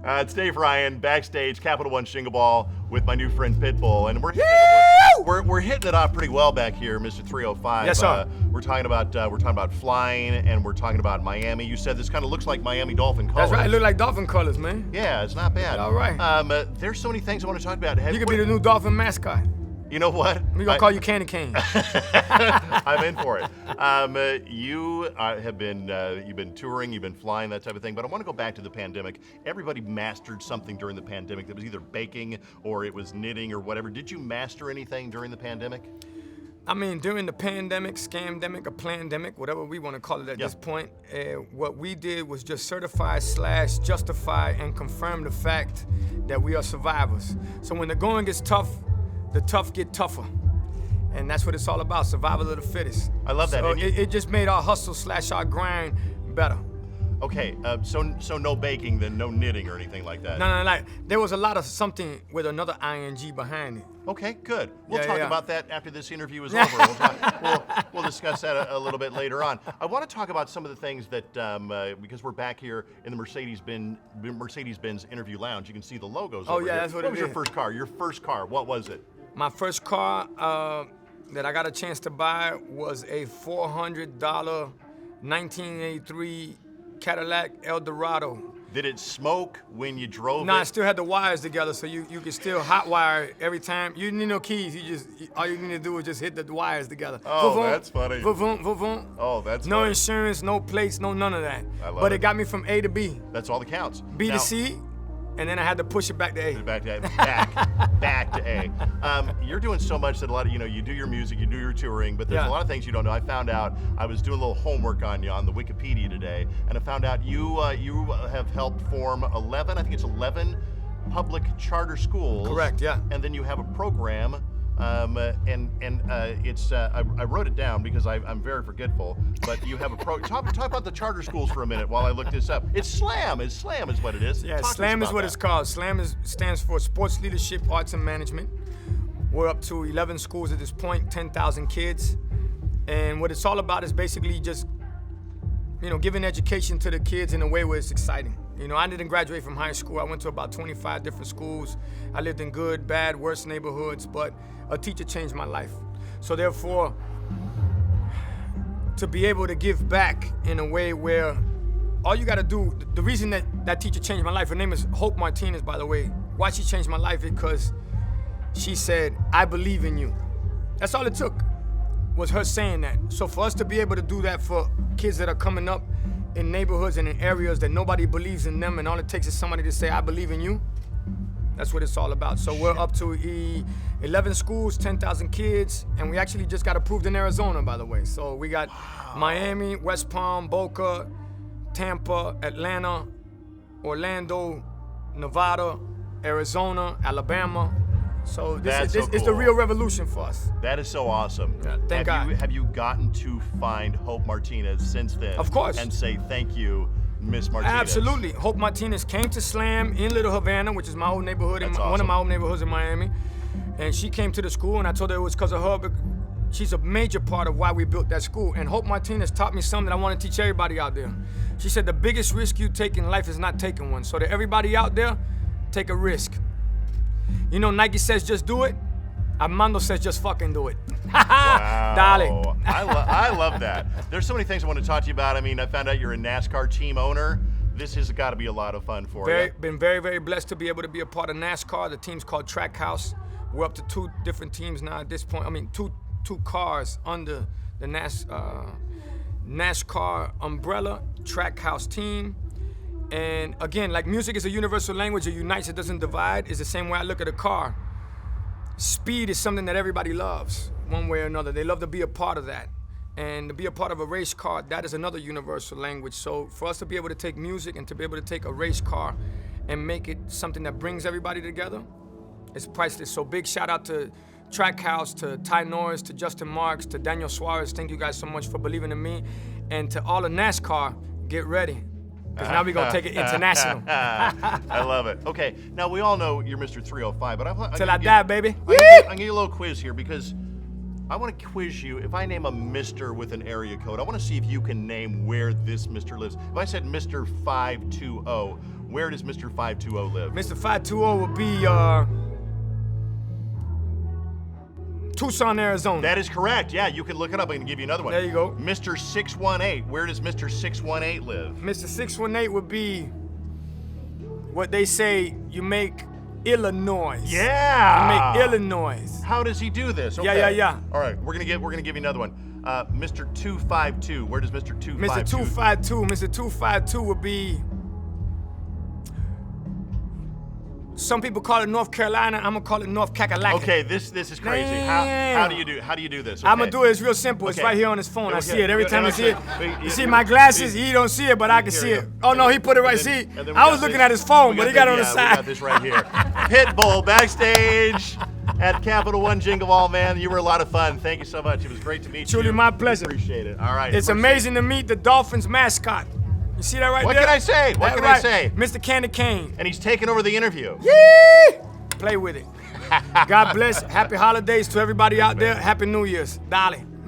It's Dave Ryan, Backstage, Capital One Jingle Ball with my new friend Pitbull, and we're hitting it off pretty well back here, Mr. 305. Yes, sir. We're talking about flying, and we're talking about Miami. You said this kind of looks like Miami Dolphin colors. That's right. It look like dolphin colors, man. Yeah, it's not bad. All right. There's so many things I want to talk about. You could be the new dolphin mascot. You know what? We're gonna call you Candy Cane. I'm in for it. You have been you've been touring, you've been flying, that type of thing. But I want to go back to the pandemic. Everybody mastered something during the pandemic that was either baking or it was knitting or whatever. Did you master anything during the pandemic? I mean, during the pandemic, scamdemic, or plandemic, whatever we want to call it at this point, what we did was just certify / justify and confirm the fact that we are survivors. So when the going gets tough, the tough get tougher. And that's what it's all about, survival of the fittest. I love that. So it just made our hustle / our grind better. Okay, so no baking, then no knitting or anything like that? No, like, there was a lot of something with another ing behind it. Okay, good. We'll talk about that after this interview is over. We'll discuss that a little bit later on. I want to talk about some of the things that, because we're back here in the Mercedes-Benz interview lounge, you can see the logos over here. That's what it is. What was your first car? Your first car, what was it? My first car that I got a chance to buy was a $400 1983 Cadillac Eldorado. Did it smoke when you drove it? No, I still had the wires together, so you could still hot wire every time. You didn't need no keys. All you need to do is just hit the wires together. Oh, that's funny. Oh, that's no funny. Insurance, no plates, no none of that. I love but it. it got me from A to B. That's all that counts. B to C, and then I had to push it back to A. Back to A. You're doing so much that a lot of, you do your music, you do your touring, but there's a lot of things you don't know. I found out, I was doing a little homework on you on the Wikipedia today, and I found out you have helped form 11 public charter schools. Correct, yeah. And then you have a program, it's, I wrote it down because I'm very forgetful, but you have a talk about the charter schools for a minute while I look this up. It's SLAM is what it is. Yeah, Talk SLAM is what that. it's called. SLAM stands for Sports Leadership, Arts and Management. We're up to 11 schools at this point, 10,000 kids. And what it's all about is basically just, giving education to the kids in a way where it's exciting. I didn't graduate from high school. I went to about 25 different schools. I lived in good, bad, worse neighborhoods, but a teacher changed my life. So therefore, to be able to give back in a way where all you gotta do, the reason that teacher changed my life, her name is Hope Martinez, by the way. Why she changed my life? Because she said, I believe in you. That's all it took, was her saying that. So for us to be able to do that for kids that are coming up in neighborhoods and in areas that nobody believes in them, and all it takes is somebody to say, I believe in you, that's what it's all about. So we're up to 11 schools, 10,000 kids, and we actually just got approved in Arizona, by the way. So we got Miami, West Palm, Boca, Tampa, Atlanta, Orlando, Nevada, Arizona, Alabama. So this is the real revolution for us. That is so awesome. Yeah, thank God. Have you gotten to find Hope Martinez since then? Of course. And say thank you, Miss Martinez? Absolutely. Hope Martinez came to SLAM in Little Havana, which is my old neighborhood, one of my old neighborhoods in Miami. And she came to the school, and I told her it was because of her. But she's a major part of why we built that school. And Hope Martinez taught me something that I want to teach everybody out there. She said the biggest risk you take in life is not taking one. So to everybody out there, take a risk. Nike says just do it. Armando says just fucking do it. Wow. Dale. I love that. There's so many things I want to talk to you about. I mean, I found out you're a NASCAR team owner. This has got to be a lot of fun for you. Been very, very blessed to be able to be a part of NASCAR. The team's called Trackhouse. We're up to 2 different teams now at this point. I mean, two cars under the NASCAR umbrella, Trackhouse team. And again, like music is a universal language. It unites, it doesn't divide. It's the same way I look at a car. Speed is something that everybody loves, one way or another. They love to be a part of that. And to be a part of a race car, that is another universal language. So for us to be able to take music and to be able to take a race car and make it something that brings everybody together, it's priceless. So big shout out to Trackhouse, to Ty Norris, to Justin Marks, to Daniel Suarez. Thank you guys so much for believing in me. And to all of NASCAR, get ready. Because now we're going to take it international. I love it. Okay, now we all know you're Mr. 305, but Till I die, baby. I'm going to give you a little quiz here because I want to quiz you. If I name a Mr. with an area code, I want to see if you can name where this Mr. lives. If I said Mr. 520, Where does Mr. 520 live? Mr. 520 would be Tucson, Arizona. That is correct. Yeah, you can look it up. I can give you another one. There you go. Mr. 618. Where does Mr. 618 live? Mr. 618 would be what they say you make Illinois. Yeah. You make Illinois. How does he do this? Okay. Yeah. All right, we're gonna give you another one. Mr. 252. Where does Mr. 252? Mr. 252 would be. Some people call it North Carolina. I'm gonna call it North Kakalaka. Okay, this is crazy. How do you do this? Okay. I'm gonna do it. It's real simple. It's Okay. right here on his phone. I Okay. see it every time I see it. Okay. You see my glasses? He don't see it, but I can Here see you it. go. Oh no, he put it right. And then- See, and then we I got was looking this. at his phone, We but got he got it on the We side. got this right here. Pitbull, Backstage at Capital One Jingle Ball, man. You were a lot of fun. Thank you so much. It was great to meet you. Truly my pleasure. Appreciate it. All right. It's amazing to meet the Dolphins mascot. You see that right What there? can I say? What That can right. I say? Mr. Candy Cane. And he's taking over the interview. Yee! Play with it. God bless. Happy holidays to everybody out there. Happy New Year's. Dale.